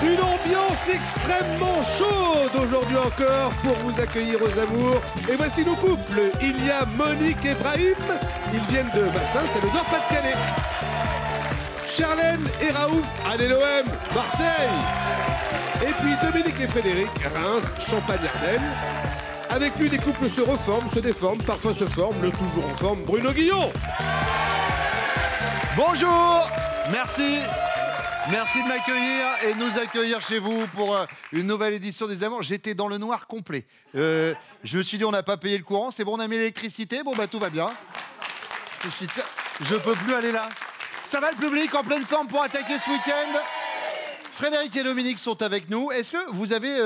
Une ambiance extrêmement chaude aujourd'hui encore pour vous accueillir aux amours. Et voici nos couples. Il y a Monique et Brahim. Ils viennent de Bastin, c'est le Nord-Pas-de-Calais. Charlène et Raouf, Anne-Elohim, Marseille. Et puis Dominique et Frédéric, Reims, Champagne-Ardenne. Avec lui, les couples se reforment, se déforment, parfois se forment, le toujours en forme, Bruno Guillon. Bonjour, merci. Merci de m'accueillir et de nous accueillir chez vous pour une nouvelle édition des Amours. J'étais dans le noir complet. Je me suis dit, on n'a pas payé le courant, c'est bon, on a mis l'électricité, bon bah tout va bien. Je peux plus aller là. Ça va le public en pleine forme pour attaquer ce week-end? Frédéric et Dominique sont avec nous. Est-ce que vous avez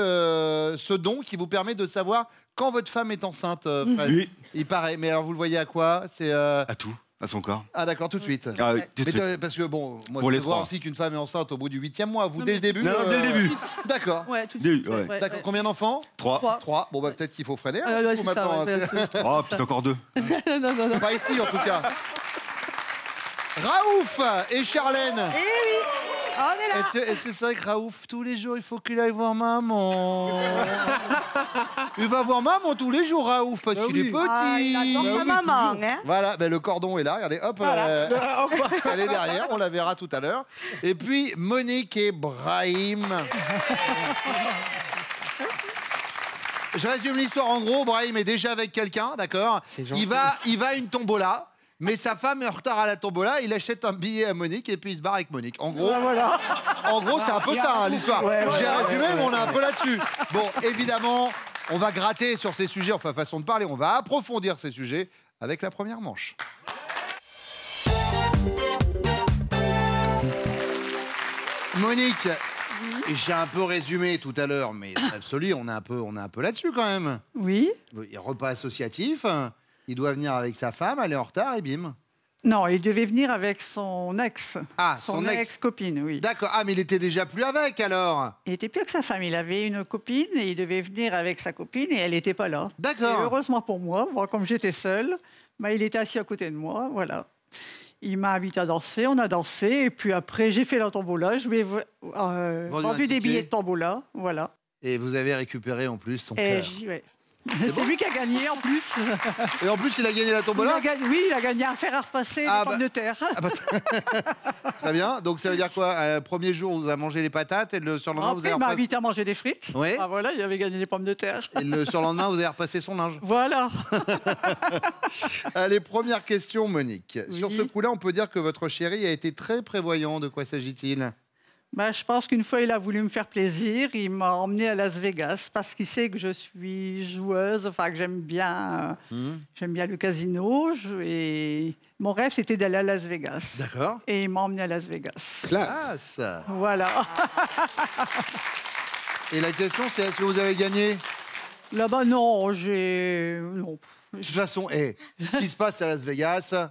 ce don qui vous permet de savoir quand votre femme est enceinte, Fred? Oui. Il paraît, mais alors vous le voyez à quoi? C'est À tout, à son corps. Ah d'accord, tout de suite. Ah oui, tout de suite. Parce que bon, moi Pour je les peux voir trois. aussi qu'une femme est enceinte au bout du 8e mois. Vous, dès le début Non, dès le début. D'accord. Ouais, tout de Début, suite. ouais. D'accord. Combien d'enfants? 3. 3. Bon, bah peut-être qu'il faut freiner. Ouais, hein, c'est maintenant, ça, hein, ouais, c'est- Oh, peut-être encore 2. non. Pas ici, en tout cas. Raouf et Charlène. Eh oui, on est là. Est-ce que c'est vrai que Raouf, tous les jours, il faut qu'il aille voir maman? Il va voir maman tous les jours, Raouf, parce qu'il est petit. Ah, il adore sa maman, hein. Voilà, ben, le cordon est là, regardez, hop, Voilà. elle est derrière, on la verra tout à l'heure. Et puis, Monique et Brahim. Je résume l'histoire en gros, Brahim est déjà avec quelqu'un, d'accord? Il va à une tombola. Mais sa femme est en retard à la tombola, il achète un billet à Monique et puis il se barre avec Monique. En gros, c'est un peu ça hein, l'histoire. J'ai résumé, mais on est un peu là-dessus. Bon, évidemment, on va gratter sur ces sujets, enfin façon de parler, on va approfondir ces sujets avec la première manche. Monique, j'ai un peu résumé tout à l'heure, mais absolument, on est un peu là-dessus quand même. Oui. Il y a repas associatif. Il doit venir avec sa femme, elle est en retard et bim. Non, il devait venir avec son ex. Ah, son ex-copine, oui. D'accord. Ah, mais il était déjà plus avec alors. Il n'était plus avec sa femme. Il avait une copine et il devait venir avec sa copine et elle n'était pas là. D'accord. Et heureusement pour moi, comme j'étais seule, il était assis à côté de moi, voilà. Il m'a invité à danser, on a dansé et puis après j'ai fait la tombola. Je lui ai vendu des billets de tombola, voilà. Et vous avez récupéré en plus son Et cœur. ouais. C'est lui qui a gagné en plus. Et en plus, il a gagné la tombola. Oui, il a gagné un fer à repasser, Ah, des pommes de terre. Très bien. Donc ça veut dire quoi? Le premier jour, vous avez mangé les patates et le surlendemain, vous Après, avez il m'a repassé... invité à manger des frites. Oui. Ah, voilà, il avait gagné des pommes de terre. Et le surlendemain, vous avez repassé son linge. Voilà. Allez, première question, Monique. Oui. Sur ce coup-là, on peut dire que votre chéri a été très prévoyant. De quoi s'agit-il? Je pense qu'une fois, il a voulu me faire plaisir. Il m'a emmené à Las Vegas parce qu'il sait que je suis joueuse, enfin que j'aime bien le casino. Et mon rêve, c'était d'aller à Las Vegas. D'accord. Et il m'a emmené à Las Vegas. Classe. Voilà. Et la question, c'est est-ce que vous avez gagné? Là-bas, non, non. De toute façon, ce qui se passe à Las Vegas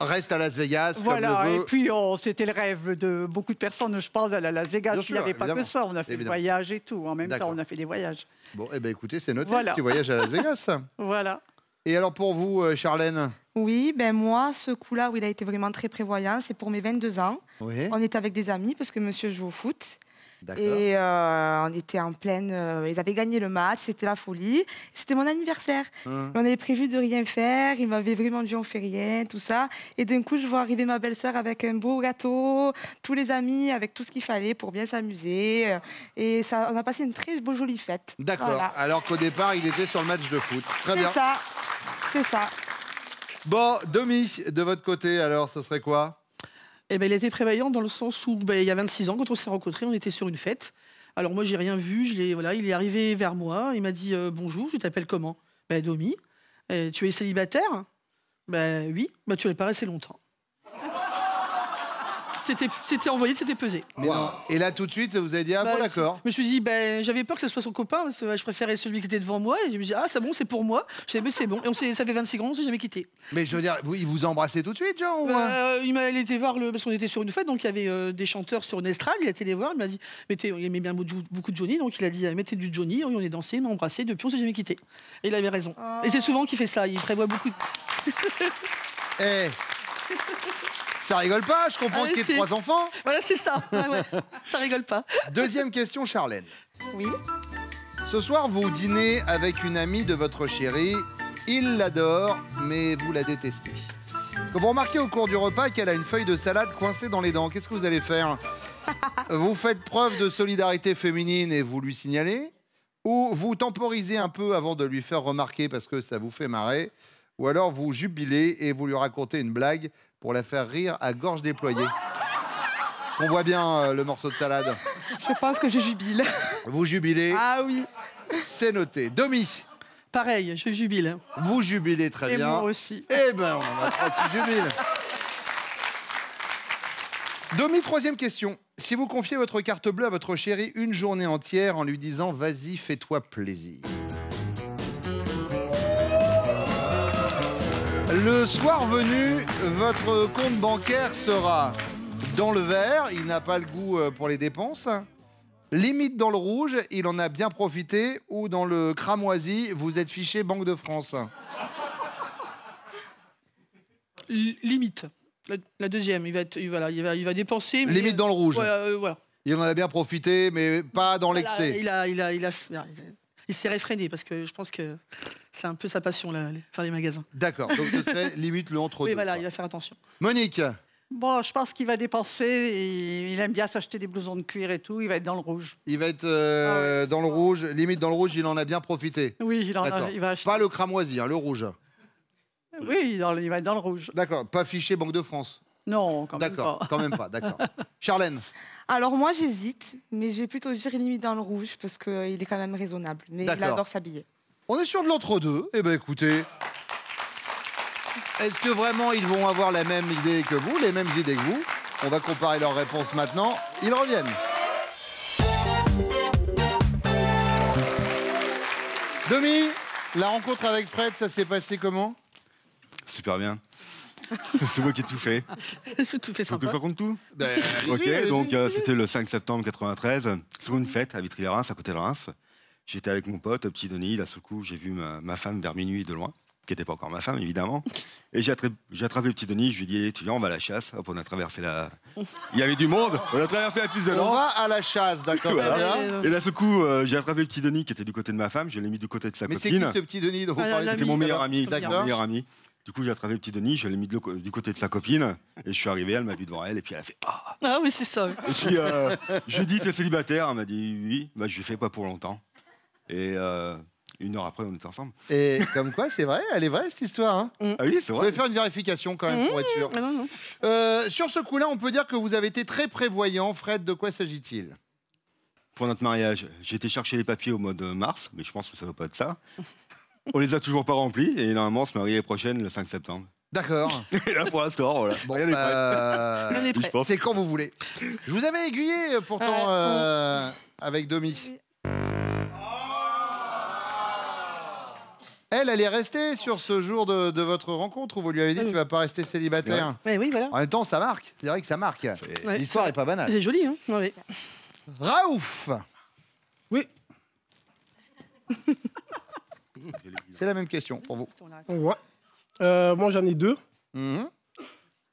reste à Las Vegas. Voilà, comme le et veut. puis c'était le rêve de beaucoup de personnes, je pense, d'aller à Las Vegas. Bien Il sûr, n'y avait pas évidemment. que ça, on a fait des voyages et tout. En même temps, D'accord. on a fait des voyages. Bon, eh ben écoutez, c'est noté. Voilà. Petit voyage à Las Vegas. Voilà. Et alors pour vous, Charlène? Oui, ben moi, ce coup-là où il a été vraiment très prévoyant, c'est pour mes 22 ans. Oui. On était avec des amis parce que monsieur joue au foot. D'accord. Et on était en pleine... ils avaient gagné le match, c'était la folie. C'était mon anniversaire. On avait prévu de rien faire, il m'avait vraiment dit on fait rien, tout ça. Et d'un coup, je vois arriver ma belle-sœur avec un beau gâteau, tous les amis avec tout ce qu'il fallait pour bien s'amuser. Et ça, on a passé une très jolie fête. D'accord. Voilà. Alors qu'au départ, il était sur le match de foot. Très bien. C'est ça, c'est ça. Bon, Domi, de votre côté, alors, ce serait quoi? Eh ben, il était prévoyant dans le sens où, il y a 26 ans, quand on s'est rencontrés, on était sur une fête. Alors moi, j'ai rien vu. Il est arrivé vers moi. Il m'a dit bonjour, tu t'appelles comment? Domi. Tu es célibataire? Oui. Tu n'es pas resté longtemps. C'était envoyé, c'était pesé. Mais non. Et là, tout de suite, vous avez dit, bon, d'accord. Je me suis dit, j'avais peur que ce soit son copain, parce que je préférais celui qui était devant moi. Et je me suis dit, c'est bon, c'est pour moi. Je disais, mais c'est bon. Et ça fait 26 ans, on ne s'est jamais quitté. Mais je veux dire, il vous a embrassé tout de suite, genre ou... Il était voir, parce qu'on était sur une fête, donc il y avait des chanteurs sur une estrade. Il a été les voir, il m'a dit, il aimait bien beaucoup de Johnny, donc il a dit, mettez du Johnny. On est dansé, on a embrassé, depuis on ne s'est jamais quitté. Et il avait raison. Et c'est souvent qu'il fait ça, il prévoit beaucoup. Ça rigole pas, je comprends Ah, qu'il y ait si. 3 enfants. Voilà, c'est ça. Ouais. Ça rigole pas. Deuxième question, Charlène. Oui. Ce soir, vous dînez avec une amie de votre chéri. Il l'adore, mais vous la détestez. Quand vous remarquez au cours du repas qu'elle a une feuille de salade coincée dans les dents, qu'est-ce que vous allez faire? Vous faites preuve de solidarité féminine et vous lui signalez? Ou vous temporisez un peu avant de lui faire remarquer parce que ça vous fait marrer? Ou alors vous jubilez et vous lui racontez une blague pour la faire rire à gorge déployée? On voit bien le morceau de salade. Je pense que je jubile. Vous jubilez, Ah oui. c'est noté. Domi, Pareil, je jubile. vous jubilez très Et bien. moi aussi. Eh ben, on en a 3 qui jubilent. Domi, troisième question. Si vous confiez votre carte bleue à votre chérie une journée entière en lui disant « Vas-y, fais-toi plaisir ». Le soir venu, votre compte bancaire sera dans le vert, il n'a pas le goût pour les dépenses. Limite dans le rouge, il en a bien profité. Ou dans le cramoisi, vous êtes fiché Banque de France. Limite. La deuxième, il va dépenser. Mais Limite dans le rouge. Ouais, voilà. Il en a bien profité, mais pas dans l'excès. Il s'est réfréné parce que je pense que c'est un peu sa passion, là, faire les magasins. D'accord, donc ce serait limite le entre-deux. Oui, voilà, quoi. il va faire attention. Monique, Bon, je pense qu'il va dépenser et il aime bien s'acheter des blousons de cuir et tout. Il va être dans le rouge. il va être dans le rouge. Limite dans le rouge, il en a bien profité. Oui, D'accord. il va acheter. Pas le cramoisi, hein, le rouge. Oui, il va être dans le rouge. D'accord, pas fiché Banque de France. Non, quand même D'accord, pas. quand même pas, d'accord. Charlène, Alors moi j'hésite, mais je vais plutôt dire limite dans le rouge parce qu'il est quand même raisonnable. Mais il D'accord. adore s'habiller. on est sur de l'entre-deux. Eh ben écoutez, est-ce que vraiment ils vont avoir la même idée que vous, les mêmes idées que vous? On va comparer leurs réponses maintenant. Ils reviennent. Domi, la rencontre avec Fred, ça s'est passé comment? Super bien. C'est moi qui ai tout fait. C'est tout fait Faut que sympa. je raconte tout. Ben, Ok, allez-y, donc allez-y. c'était le 5 septembre 93, sur une fête à Vitry-les-Reims, à côté de Reims. J'étais avec mon pote, petit Denis. Là, sous le coup, j'ai vu ma femme vers minuit de loin, qui n'était pas encore ma femme, évidemment. Et j'ai attrapé le petit Denis. Je lui ai dit, tu viens, on va à la chasse. Hop, on a traversé la. Il y avait du monde. On a traversé la piste de On Lens. va à la chasse, d'accord. Voilà. très bien. Et là, ce coup, j'ai attrapé le petit Denis qui était du côté de ma femme. Je l'ai mis du côté de sa Mais c'est qui copine. ce petit Denis dont vous Ah, parlez? l'ami. C'était mon meilleur alors, ami. c'est C'était d'accord. mon meilleur ami. Du coup, j'ai attrapé le petit Denis, je l'ai mis du côté de sa copine. Et je suis arrivé, elle m'a vu devant elle. Et puis elle a fait ah. Ah oui, c'est ça. Et puis je lui ai dit, t'es célibataire? Elle m'a dit oui. Bah, je lui ai fait pas pour longtemps. Et 1 heure après, on était ensemble. Et comme quoi, c'est vrai, elle est vraie cette histoire. Hein. Ah oui, c'est Vous vrai. pouvez faire une vérification quand même pour être sûr. Ah non, non. Sur ce coup-là, on peut dire que vous avez été très prévoyant. Fred, de quoi s'agit-il? Pour notre mariage, j'ai été chercher les papiers au mois de mars, mais je pense que ça va pas être ça. On les a toujours pas remplis et normalement, on se marie l'année prochaine, le 5 septembre. D'accord. Et là, pour l'instant, voilà. Bon, Rien n'est prêt. On est Je prêt. pense. c'est quand vous voulez. Je vous avais aiguillé pourtant avec Domi. Elle est restée sur ce jour de votre rencontre où vous lui avez dit tu vas pas rester célibataire. Ouais, oui, voilà. En même temps, ça marque. C'est vrai que ça marque. Ouais, L'histoire c'est est pas banale. C'est joli, hein. Ouais. Raouf, Oui, c'est la même question pour vous. ouais. Moi, j'en ai 2. Mhm.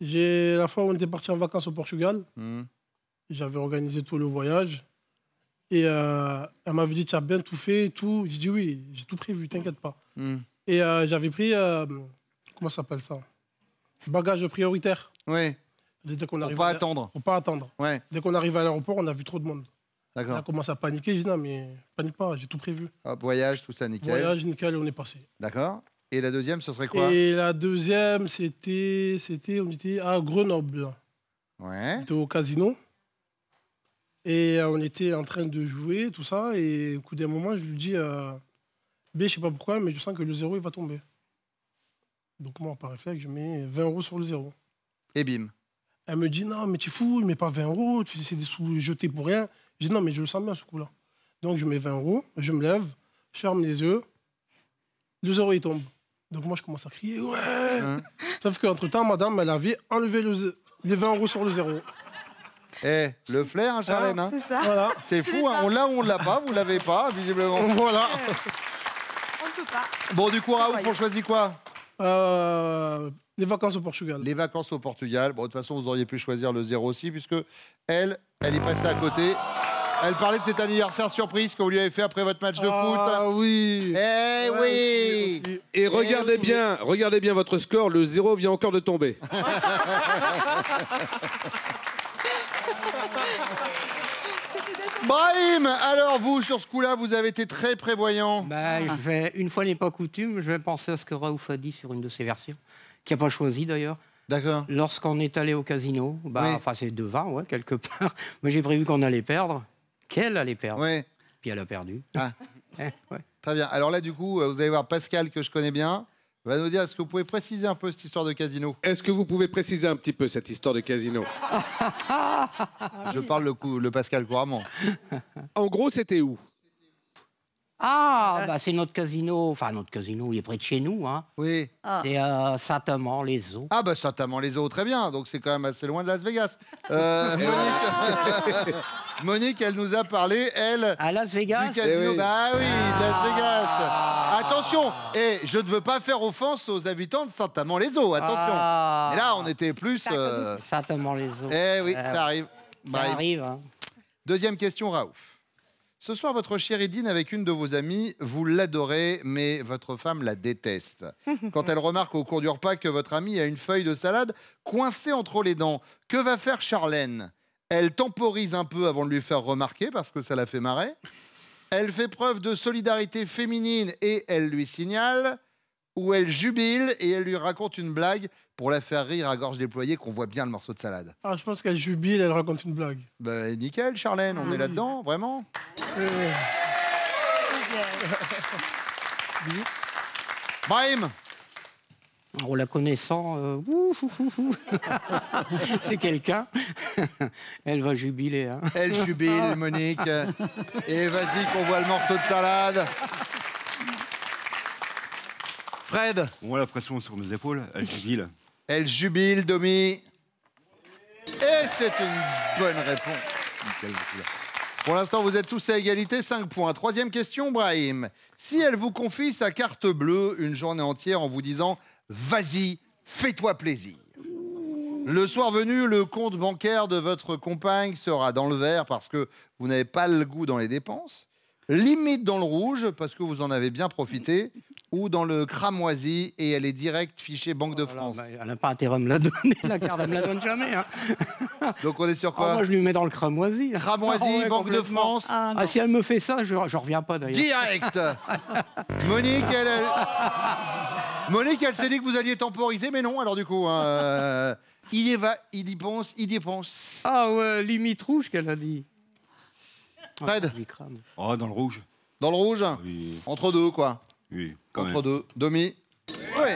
J'ai la fois où on était parti en vacances au Portugal. Mhm. J'avais organisé tout le voyage. Et elle m'avait dit, tu as bien tout fait et tout. J'ai dit oui, j'ai tout prévu, t'inquiète pas. Mhm. Et j'avais pris, comment ça s'appelle ça? Bagage prioritaire. Oui, Dès qu'on pour arrive pas à- attendre. Faut pas attendre. Ouais, Dès qu'on arrive à l'aéroport, on a vu trop de monde. Elle a d'accord. commencé à paniquer. J'ai dit non, mais panique pas, j'ai tout prévu. Hop, voyage, tout ça, nickel. Voyage, nickel, et on est passé. D'accord. Et la deuxième, ce serait quoi? Et la deuxième, on était à Grenoble. Ouais. On était au casino. Et on était en train de jouer, tout ça. Et au coup d'un moment, je lui dis, B, je sais pas pourquoi, mais je sens que le zéro, il va tomber. Donc moi, par réflexe, je mets 20 € sur le zéro. Et bim. Elle me dit, non, mais tu es fou, il met pas 20 €, tu c'est des sous jetés pour rien. Je dis, non, mais je le sens bien, ce coup-là. Donc je mets 20 €, je me lève, je ferme les yeux, le zéro, il tombe. Donc moi, je commence à crier, ouais. Sauf qu'entre-temps, madame, elle avait enlevé les 20 € sur le zéro. Eh, le flair, hein, Charlène. Hein. C'est ça. Voilà. C'est fou, hein. On l'a ou on l'a pas. Vous l'avez pas, visiblement. Voilà. On ne peut pas. Bon, du coup, Raouf, on choisit quoi? Les vacances au Portugal. Les vacances au Portugal. Bon, de toute façon, vous auriez pu choisir le 0 aussi, puisque elle est passée à côté. Elle parlait de cet anniversaire surprise que vous lui avez fait après votre match de foot. Ah oui. Eh oui. Et regardez bien votre score, le 0 vient encore de tomber. Brahim, alors vous, sur ce coup-là, vous avez été très prévoyant. Bah, une fois n'est pas coutume, je vais penser à ce que Raouf a dit sur une de ses versions, qui n'a pas choisi d'ailleurs. D'accord. Lorsqu'on est allé au casino, bah, Oui. enfin c'est devant, ouais, quelque part. Moi j'ai prévu qu'on allait perdre, qu'elle allait perdre. Oui. Puis elle a perdu. Ah. Ouais. Très bien. Alors là, du coup, vous allez voir Pascal, que je connais bien, va nous dire, est-ce que vous pouvez préciser un peu cette histoire de casino? Est-ce que vous pouvez préciser un petit peu cette histoire de casino? Je parle le Pascal couramment. En gros, c'était où? Ah, bah c'est notre casino, enfin notre casino, il est près de chez nous. Hein. Oui. C'est Saint-Amand-les-Eaux. Ah bah Saint-Amand-les-Eaux, très bien. Donc c'est quand même assez loin de Las Vegas. Monique, elle nous a parlé, elle... À Las Vegas. Du casino, oui. bah oui, de Las Vegas. Attention, et je ne veux pas faire offense aux habitants de Saint-Amand-les-Eaux, attention. Mais là, on était plus... Saint-Amand-les-Eaux. Eh oui, ça arrive. Ça Brahim. arrive. Hein. Deuxième question, Raouf. Ce soir, votre chérie dîne avec une de vos amies. Vous l'adorez, mais votre femme la déteste. Quand elle remarque au cours du repas que votre amie a une feuille de salade coincée entre les dents, que va faire Charlène? Elle temporise un peu avant de lui faire remarquer parce que ça la fait marrer. Elle fait preuve de solidarité féminine et elle lui signale. Ou elle jubile et elle lui raconte une blague pour la faire rire à gorge déployée qu'on voit bien le morceau de salade. Ah, je pense qu'elle jubile, elle raconte une blague. Ben, nickel, Charlène, on est là-dedans, vraiment. Brahim, En la connaissant, c'est quelqu'un. Elle va jubiler. Hein. elle jubile, Monique. Et vas-y qu'on voit le morceau de salade. Fred, On voit la pression sur mes épaules, elle jubile. elle jubile, Domi. Et c'est une bonne réponse. Nickel, beaucoup. Pour l'instant, vous êtes tous à égalité, 5 points. Troisième question, Brahim. Si elle vous confie sa carte bleue une journée entière en vous disant « Vas-y, fais-toi plaisir ». Le soir venu, le compte bancaire de votre compagne sera dans le vert parce que vous n'avez pas le goût dans les dépenses, limite dans le rouge parce que vous en avez bien profité, ou dans le cramoisi et elle est direct fichée Banque de France. Bah, elle n'a pas intérêt à me la donner, la carte, elle me la donne jamais. Hein. Donc on est sur Ah, quoi? moi, je lui mets dans le cramoisi. Cramoisi, Ah ouais, Banque de complètement. France. Ah, si elle me fait ça, je reviens pas d'ailleurs. Direct. Monique, Monique, elle s'est dit que vous alliez temporiser, mais non, alors du coup, hein, il y va, il y pense, il dépense. Ah ouais, limite rouge qu'elle a dit. Fred, Je lui crame. Oh, dans le rouge. dans le rouge, Oui, entre deux, quoi. oui, quand Entre même. deux. Domi. Oui.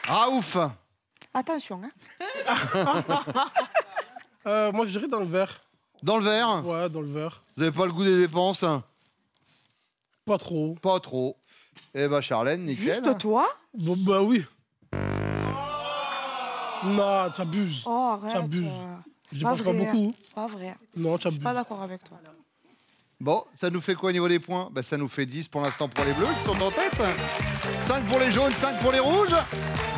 Raouf. Attention, hein. Moi, je dirais dans le vert. Dans le vert. Ouais, dans le vert. Vous n'avez pas le goût des dépenses? Pas trop. Pas trop. Eh ben, Charlène, nickel. Juste toi? Bon, bah oui. Non, tu abuses. Oh, arrête. Tu abuses. Je Pas dépense pas vrai. beaucoup. Pas vrai. Non, tu Je suis abuses. pas d'accord avec toi. Bon, ça nous fait quoi au niveau des points? Ben, ça nous fait 10 pour l'instant pour les bleus qui sont en tête. 5 pour les jaunes, 5 pour les rouges.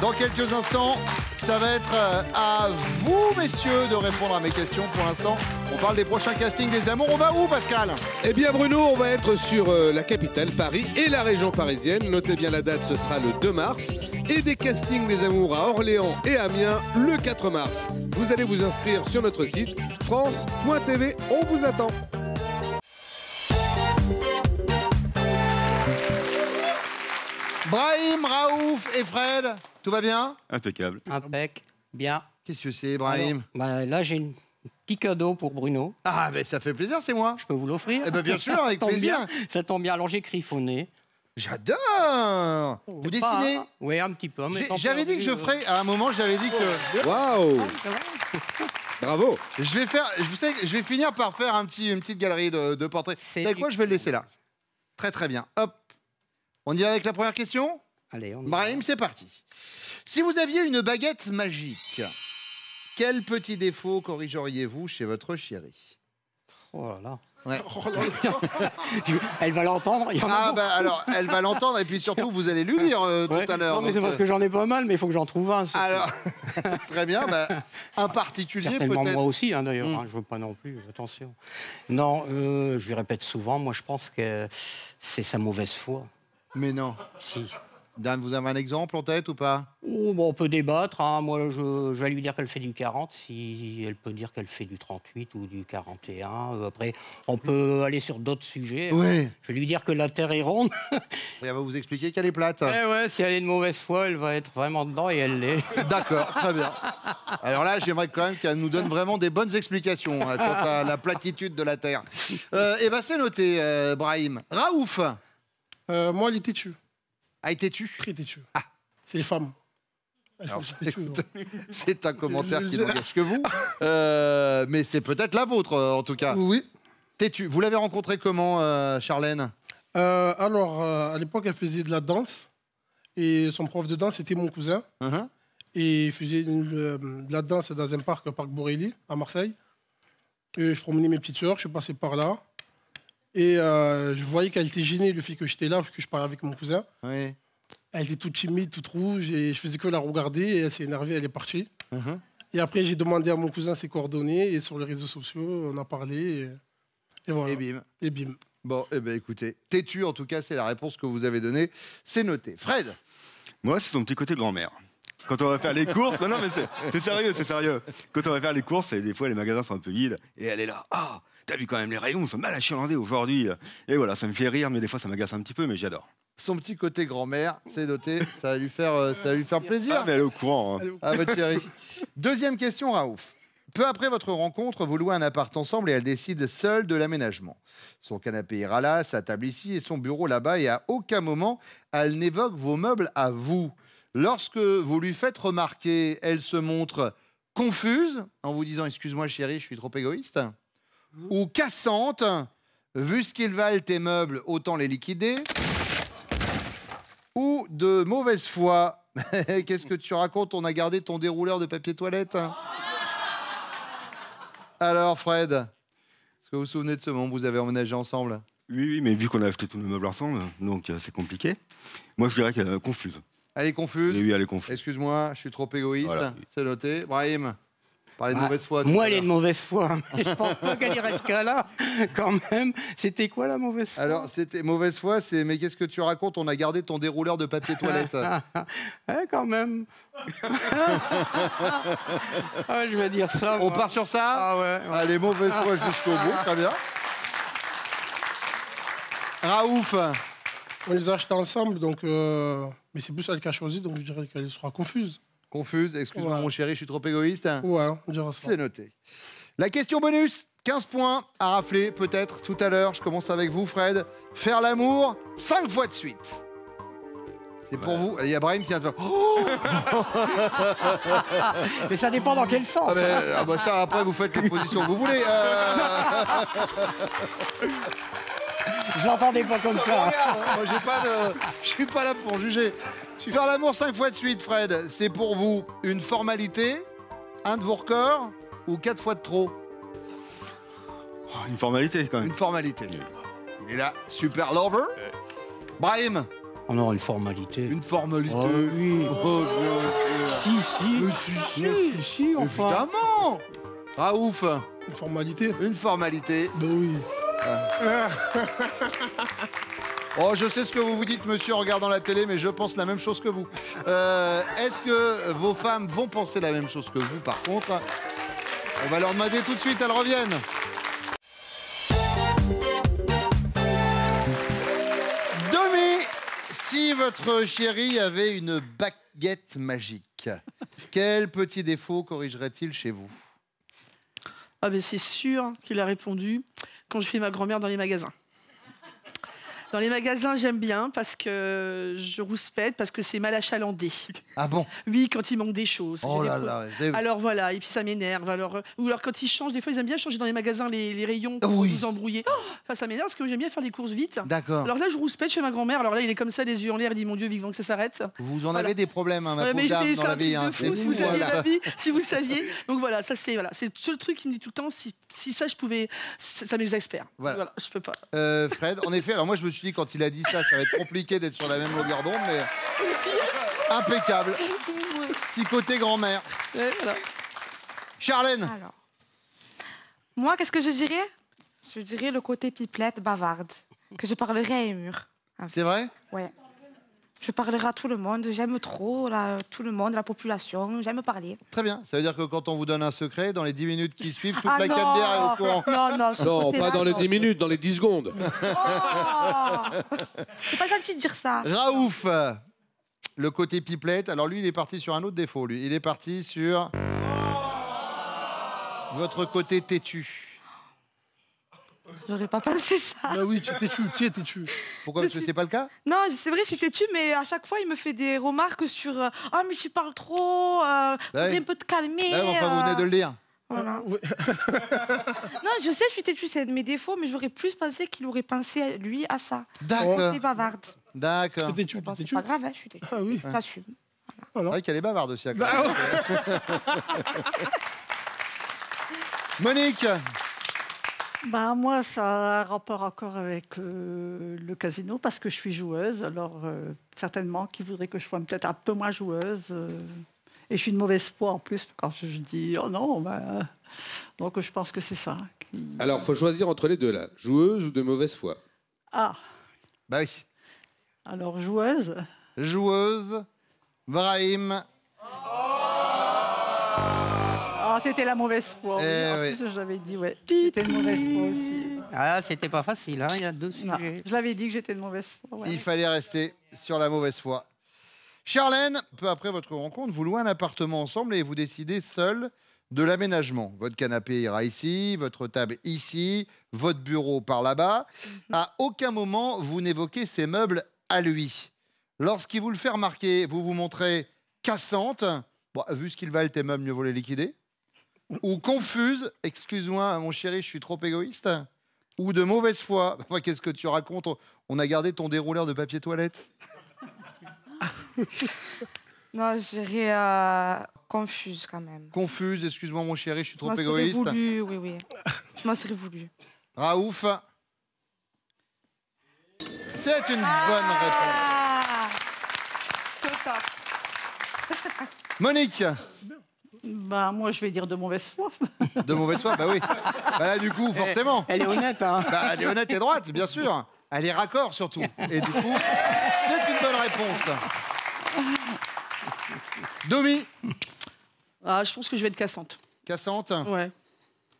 Dans quelques instants, ça va être à vous, messieurs, de répondre à mes questions. Pour l'instant, on parle des prochains castings des amours. On va où, Pascal? Eh bien Bruno, on va être sur la capitale, Paris, et la région parisienne. Notez bien la date, ce sera le 2 mars. Et des castings des amours à Orléans et Amiens le 4 mars. Vous allez vous inscrire sur notre site france.tv. On vous attend. Brahim, Raouf et Fred, tout va bien? Impeccable. Impec, bien. Qu'est-ce que c'est, Brahim? Alors, bah, là, j'ai un petit cadeau pour Bruno. Ah, ben ça fait plaisir, c'est moi. Je peux vous l'offrir? Eh ben bien sûr, avec Ça tombe plaisir. bien, ça tombe bien. Alors, j'ai griffonné. J'adore. Vous dessinez? Oui, un petit peu. mais sans J'avais dit que je perdu, ferais. À un moment, j'avais dit que. Waouh! Bravo! Je vais faire. Vous savez, je vais finir par faire une petite galerie de portraits. Vous savez quoi? Je vais le laisser là. Très très bien. Hop. On y va avec la première question? Allez, on y va. Brahim, c'est parti. Si vous aviez une baguette magique, quel petit défaut corrigeriez-vous chez votre chérie? Oh là là. Ouais. Oh là là. Elle va l'entendre. il y en a Ah, beaucoup. bah alors, elle va l'entendre et puis surtout, vous allez lui dire Ouais. tout à l'heure. Non, mais c'est donc, parce que j'en ai pas mal, mais il faut que j'en trouve un. surtout. Alors, très bien. Bah, un particulier Certainement peut-être. moi aussi, hein, d'ailleurs. Hein, je veux pas non plus, attention. Non, je lui répète souvent, moi je pense que c'est sa mauvaise foi. Mais non. Si. Dan, vous avez un exemple en tête ou pas? Oh, bon, on peut débattre. Hein. Moi, je vais lui dire qu'elle fait du 40, si elle peut dire qu'elle fait du 38 ou du 41. Après, on peut aller sur d'autres sujets. Oui. Je vais lui dire que la Terre est ronde. Elle va vous expliquer qu'elle est plate. Ouais, si elle est de mauvaise foi, elle va être vraiment dedans et elle l'est. D'accord, très bien. Alors là, j'aimerais quand même qu'elle nous donne vraiment des bonnes explications quant à la platitude de la Terre. Eh ben, c'est noté, Brahim. Raouf Moi, elle est têtue. a été têtu. Très têtue. C'est les femmes. Elles sont aussi têtues, ouais. C'est un commentaire qui n'engage que vous. Mais c'est peut-être la vôtre, en tout cas. Oui. Têtu. Vous l'avez rencontrée comment, Charlène? Alors, à l'époque, elle faisait de la danse. Et son prof de danse, c'était mon cousin. Et il faisait de la danse dans un parc Borély, à Marseille. Et je promenais mes petites sœurs, je passais par là. Et je voyais qu'elle était gênée, le fait que j'étais là, parce que je parlais avec mon cousin. Oui. Elle était toute timide, toute rouge, et je faisais que la regarder, et elle s'est énervée, elle est partie. Et après, j'ai demandé à mon cousin ses coordonnées, et sur les réseaux sociaux, on a parlé, et voilà. Et bim. Et bim. Bon, eh ben écoutez, têtu, en tout cas, c'est la réponse que vous avez donnée. C'est noté. Fred? Moi, c'est son petit côté grand-mère. Quand on va faire les courses, non, mais c'est sérieux, c'est sérieux. Quand on va faire les courses, et des fois les magasins sont un peu vides, et elle est là, ah, t'as vu quand même les rayons sont mal achalandés aujourd'hui. Et voilà, ça me fait rire, mais des fois ça m'agace un petit peu, mais j'adore. Son petit côté grand-mère, c'est noté, ça va lui faire plaisir. Ah, mais elle est au courant. Hein. À votre chérie. Deuxième question, Raouf. Peu après votre rencontre, vous louez un appart ensemble et elle décide seule de l'aménagement. Son canapé ira là, sa table ici et son bureau là-bas, et à aucun moment, elle n'évoque vos meubles à vous. Lorsque vous lui faites remarquer, elle se montre confuse, en vous disant « Excuse-moi chérie, je suis trop égoïste », ou cassante, vu ce qu'ils valent tes meubles, autant les liquider, ou de mauvaise foi. Qu'est-ce que tu racontes? On a gardé ton dérouleur de papier toilette. Alors Fred, est-ce que vous vous souvenez de ce moment où vous avez emménagé ensemble? Oui, mais vu qu'on a acheté tous nos meubles ensemble, donc c'est compliqué. Moi, je dirais qu'elle est confuse. Elle est confuse? Oui, elle est confuse. Excuse-moi, je suis trop égoïste. Voilà. C'est noté. Brahim, parlez de mauvaise foi. Moi, elle est de mauvaise foi. Mais je pense pas qu'elle irait jusqu'à là, quand même. C'était quoi la mauvaise foi? Alors, c'était mauvaise foi, c'est mais qu'est-ce que tu racontes? On a gardé ton dérouleur de papier toilette. Quand même. Ah, je vais dire ça. On moi. part sur ça? Ah ouais. Allez, mauvaise foi jusqu'au bout, très bien. Raouf, On les a achetés ensemble, donc, mais c'est plus elle qui a choisi, donc je dirais qu'elle sera confuse. confuse. Excuse-moi Ouais. mon chéri, je suis trop égoïste. Ouais, on dira ça. C'est noté. La question bonus, 15 points à rafler peut-être tout à l'heure. Je commence avec vous, Fred. Faire l'amour 5 fois de suite. C'est pour vous. Il y a Brahim qui vient de faire. Oh Mais ça dépend dans quel sens. ah bah ça, après, vous faites les positions que vous voulez. Je l'entendais pas comme ça. Regarde, moi, je suis pas là pour juger. Faire l'amour 5 fois de suite, Fred, c'est pour vous une formalité, un de vos records ou 4 fois de trop? Oh, une formalité quand même. Une formalité. Il est là, super lover. Brahim, On aura une formalité. une formalité. Oh, oui. Oh, bien sûr. Si. Mais si. Mais si, enfin. Évidemment. Raouf, Une formalité. une formalité. Ben oui. Oh, je sais ce que vous vous dites, monsieur, en regardant la télé, mais je pense la même chose que vous. Est-ce que vos femmes vont penser la même chose que vous, par contre? On va leur demander tout de suite, elles reviennent. Domi, si votre chéri avait une baguette magique, quel petit défaut corrigerait-il chez vous? Ah ben c'est sûr qu'il a répondu quand je fais ma grand-mère dans les magasins. Dans les magasins, j'aime bien parce que je rouspète, parce que c'est mal achalandé. Ah bon? Oui, quand il manque des choses. Oh J'ai là des là. Alors voilà, et puis ça m'énerve. Ou alors quand ils changent, des fois ils aiment bien changer dans les magasins les rayons pour Oui. vous embrouiller. Ça m'énerve parce que j'aime bien faire les courses vite. D'accord. Alors là, je rouspète chez ma grand-mère. Alors là, il est comme ça, les yeux en l'air, il dit mon Dieu, vivement que ça s'arrête. Vous en Voilà. avez des problèmes, hein, ma Ouais, pauvre mais dame, c'est dans un la truc vie. de Hein. fou, si vous fou, saviez voilà. la vie, si vous saviez. Donc voilà, ça c'est le seul truc qui me dit tout le temps, si ça je pouvais, ça m'exaspère. Voilà. Je peux pas. Fred, en effet, alors moi je me suis dit quand il a dit ça va être compliqué d'être sur la même longueur d'onde, mais impeccable. Petit côté grand-mère. Ouais, voilà. Charlène, Alors, moi, qu'est-ce que je dirais? Je dirais le côté pipelette bavarde, que je parlerai à un mur. c'est vrai? Ouais. Je parlerai à tout le monde. J'aime trop tout le monde, la population. J'aime parler. Très bien. Ça veut dire que quand on vous donne un secret, dans les 10 minutes qui suivent, toute Ah la non. Canebière est au courant. Non, ce Non, côté-là, pas dans les non. 10 minutes, dans les 10 secondes. Oh c'est pas gentil de dire ça. Raouf, le côté pipelette. Alors lui, il est parti sur un autre défaut. Lui, il est parti sur votre côté têtu. J'aurais pas pensé ça. Bah oui, tu es têtu. Pourquoi? Parce que c'est pas le cas? Non, c'est vrai, je suis têtue, mais à chaque fois, il me fait des remarques sur ah, mais tu parles trop, faudrait oui. un peu te calmer. Ouais, mais enfin, vous venez de le dire. Voilà. Ouais. Non, je sais, je suis têtue, c'est un de mes défauts, mais j'aurais plus pensé qu'il aurait pensé, lui, à ça. D'accord. C'est bavarde. D'accord. T'es têtu, Bon, t'es c'est têtu. pas grave, hein, je suis têtue. Ah oui. J'assume. C'est vrai qu'elle est bavarde aussi. à côté. Monique, Ben, moi, ça a un rapport encore avec le casino parce que je suis joueuse. Alors, certainement qu'il voudrait que je sois peut-être un peu moins joueuse. Et je suis de mauvaise foi en plus quand je dis oh non. Ben, donc, je pense que c'est ça. Alors, faut choisir entre les deux là, joueuse ou de mauvaise foi. Ah, bah oui. alors joueuse. Joueuse, Brahim. Ah, c'était la mauvaise foi. Oui. En oui. plus, j'avais dit ouais. C'était de mauvaise foi aussi. Ah, c'était pas facile, hein, il y a deux Non, sujets. je l'avais dit que j'étais de mauvaise foi. ouais. Il fallait rester sur la mauvaise foi. Charlène, peu après votre rencontre, vous louez un appartement ensemble et vous décidez seul de l'aménagement. Votre canapé ira ici, votre table ici, votre bureau par là-bas. À aucun moment, vous n'évoquez ces meubles à lui. Lorsqu'il vous le fait remarquer, vous vous montrez cassante. Bon, vu ce qu'ils valent, tes meubles, mieux vaut les liquider. Ou confuse, excuse-moi mon chéri, je suis trop égoïste. Ou de mauvaise foi. Enfin, qu'est-ce que tu racontes? On a gardé ton dérouleur de papier toilette. Non, je dirais confuse quand même. Confuse, excuse-moi mon chéri, je suis Je trop m'en serais égoïste. voulu, oui. Je m'en serais voulu. Raouf. C'est une bonne réponse. Ah Total. Monique, Ben, moi, je vais dire de mauvaise foi. de mauvaise foi, bah oui. Bah là, du coup, forcément. Elle est honnête, hein. Bah, elle est honnête et droite, bien sûr. Elle est raccord, surtout. Et du coup, c'est une bonne réponse. Domi, Ah, je pense que je vais être cassante. cassante. Ouais.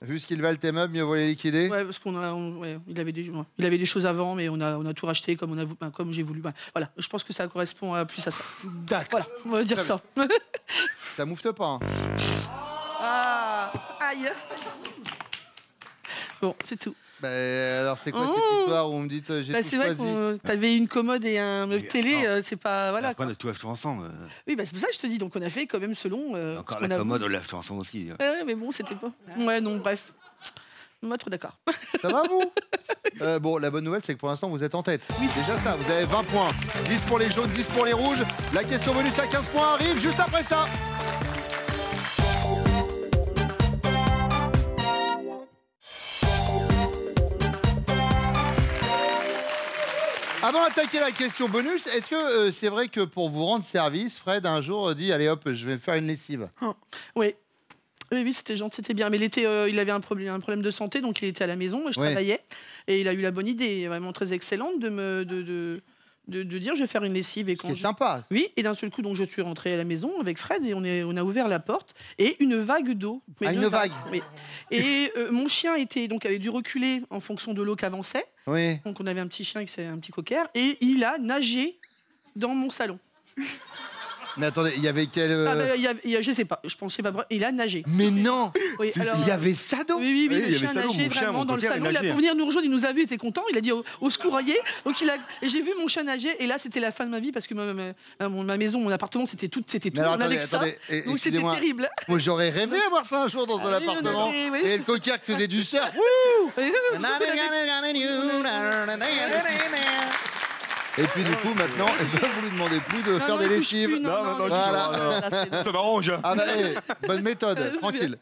Vu ce qu'ils valent tes meubles, mieux vaut les liquider. Ouais, parce il avait des choses avant, mais on a tout racheté comme j'ai voulu. Ben, voilà, je pense que ça correspond plus à ça. D'accord. Voilà, on va dire Très ça. Ça moufte pas. Hein. Ah, aïe. Bon, c'est tout. Bah, alors, c'est quoi Oh. cette histoire où on me dit j'ai Bah, tout c'est vrai choisi? que t'avais une commode et un meuble télé, c'est pas voilà. Après, on a tout acheté ensemble. Oui, bah, c'est pour ça que je te dis. Donc on a fait quand même selon. Encore ce qu'on la a commode, on voulu. l'a acheté ensemble aussi. Ouais, mais bon, c'était pas. Ouais, non, bref. Moi, trop d'accord. Ça va, vous Bon, la bonne nouvelle, c'est que pour l'instant, vous êtes en tête. Oui, c'est déjà ça. Vous avez 20 points. 10 pour les jaunes, 10 pour les rouges. La question bonus à 15 points arrive juste après ça. Avant d'attaquer la question bonus, est-ce que c'est vrai que pour vous rendre service, Fred, un jour, dit « Allez hop, je vais faire une lessive ». Oui. Oui, c'était gentil, c'était bien. Mais il avait un problème de santé, donc il était à la maison et je Ouais. travaillais. Et il a eu la bonne idée, vraiment très excellente, de dire je vais faire une lessive. Et quand C'est sympa. Oui, et d'un seul coup, donc je suis rentrée à la maison avec Fred et on a ouvert la porte et une vague d'eau. Mais Ah, une vague. Oui. Et mon chien avait dû reculer en fonction de l'eau qu'avançait. Oui. Donc on avait un petit chien, un petit cocker, et il a nagé dans mon salon. Mais attendez, il y avait quel... Je sais pas, je pensais pas. Il a nagé. Mais non. Oui, alors, il y avait ça donc. Oui, Oui, il y le avait chien ça, nageait mon chien, vraiment mon dans le cocker, il salon. Il a nageait. pour venir nous rejoindre, il nous a vus, il était content. Il a dit au secours, ayez. Donc et j'ai vu mon chien nager. Et là, c'était la fin de ma vie parce que ma maison, mon appartement, c'était tout. Mais alors, On avait que ça. attendez, Donc c'était excusez-moi. terrible. Moi, j'aurais rêvé avoir ça un jour dans un oui, appartement. oui, Et le coquillard qui faisait du surf. Et puis du coup, maintenant, vous lui demandez plus de faire des lessives. Voilà. Ça m'arrange. Ah bah, bonne méthode, tranquille.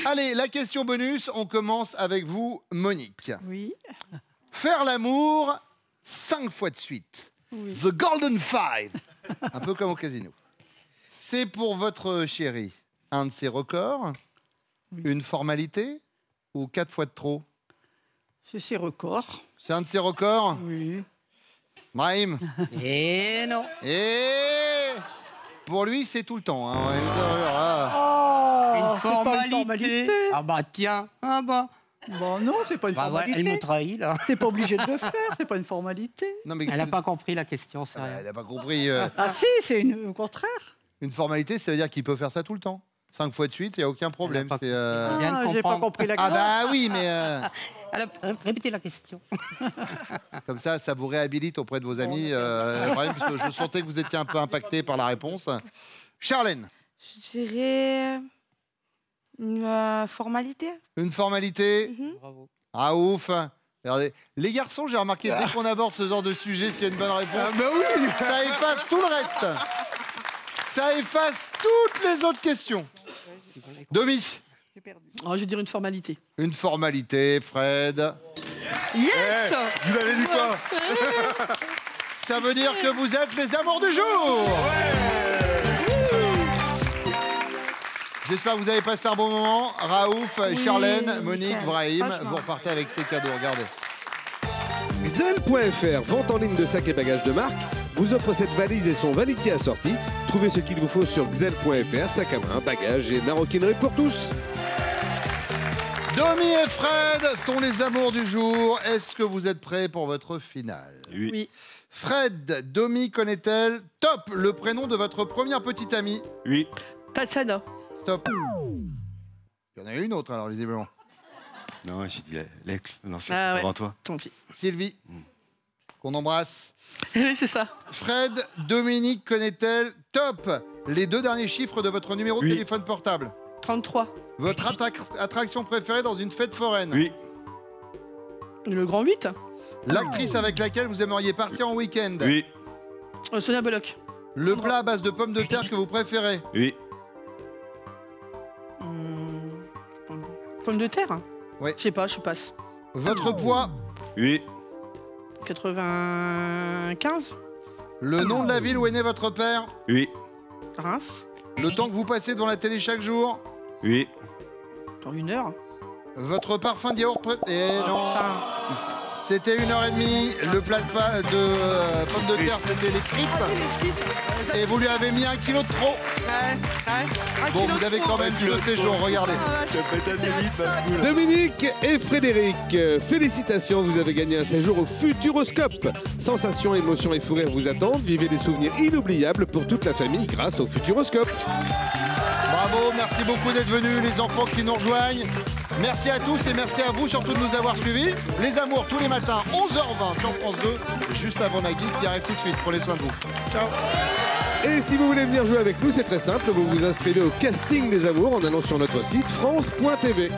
Allez, la question bonus, on commence avec vous, Monique. Oui. Faire l'amour 5 fois de suite. Oui. The Golden Five. Un peu comme au casino. C'est pour votre chéri un de ses records, une formalité ou 4 fois de trop? C'est ses records. C'est un de ses records? Oui. Brahim? Et non. Et pour lui, c'est tout le temps. Hein. Une c'est pas formalité. Ah bah tiens. Ah bah. Bon, non, c'est pas une Bah ouais, formalité. elle me trahit là. T'es pas obligé de le faire, c'est pas une formalité. Non, mais Elle n'a pas compris la question, c'est Ah, rien. elle n'a pas compris. Ah si, c'est au contraire. Une formalité, ça veut dire qu'il peut faire ça tout le temps. 5 fois de suite, il n'y a aucun problème. Elle a pas C'est, compris. Viens de Ah, j'ai pas comprendre. compris la Ah question. bah oui, mais Répétez la question. comme ça vous réhabilite auprès de vos amis. Brahim, parce que je sentais que vous étiez un peu impacté par la réponse. Charlène, Je dirais une formalité. une formalité? Bravo. Ah ouf. Regardez. Les garçons, j'ai remarqué, dès qu'on aborde ce genre de sujet, s'il y a une bonne réponse, ça efface tout le reste. Ça efface toutes les autres questions. Domi, J'ai perdu. Oh, je vais dire une formalité. une formalité, Fred. Yes. Vous avez dit quoi? Ça veut dire que vous êtes les amours du jour. J'espère que vous avez passé un bon moment. Raouf, Charlène, Monique, nickel. Brahim, Franchement. vous repartez avec ces cadeaux. Regardez. Gzel.fr, vente en ligne de sacs et bagages de marque, vous offre cette valise et son valitier assorti. Trouvez ce qu'il vous faut sur Gzel.fr, sac à main, bagages et maroquinerie pour tous. Domi et Fred sont les amours du jour. Est-ce que vous êtes prêts pour votre finale? Oui. Oui. Fred, Domi connaît-elle top le prénom de votre première petite amie? Oui. Tatiana. Stop. Il y en a une autre alors, visiblement. Non, j'ai dit l'ex. Non, c'est Ah ouais. avant toi. Tant pis. Sylvie, qu'on embrasse. Oui, c'est ça. Fred, Dominique connaît-elle top les 2 derniers chiffres de votre numéro de Oui. téléphone portable? 33. Votre attraction préférée dans une fête foraine? Oui. Le grand 8. L'actrice avec laquelle vous aimeriez partir en week-end? Oui. Sonia Bullock. Le plat à base de pommes de terre que vous préférez? Oui. Pomme de terre. Ouais. Je sais pas, je passe. Votre poids? Oui. 95. Le nom de la ville où est né votre père? Oui. Reims. Le temps que vous passez devant la télé chaque jour? Oui. Dans 1 heure. Votre parfum de yaourt Eh non, Enfin, c'était 1h30. Le plat de pommes de terre, c'était les frites. Et vous lui avez mis 1 kilo de trop. Bon, vous avez quand même le séjour, regardez. Dominique et Frédéric, félicitations, vous avez gagné un séjour au Futuroscope. Sensations, émotions et fou rires vous attendent. Vivez des souvenirs inoubliables pour toute la famille grâce au Futuroscope. Bravo, merci beaucoup d'être venus, les enfants qui nous rejoignent. Merci à tous et merci à vous surtout de nous avoir suivis. Les amours tous les matins, 11h20 sur France 2, juste avant Nagui qui arrive tout de suite. Prenez soin de vous. Ciao. Et si vous voulez venir jouer avec nous, c'est très simple, vous vous inscrivez au casting des amours en allant sur notre site France.tv.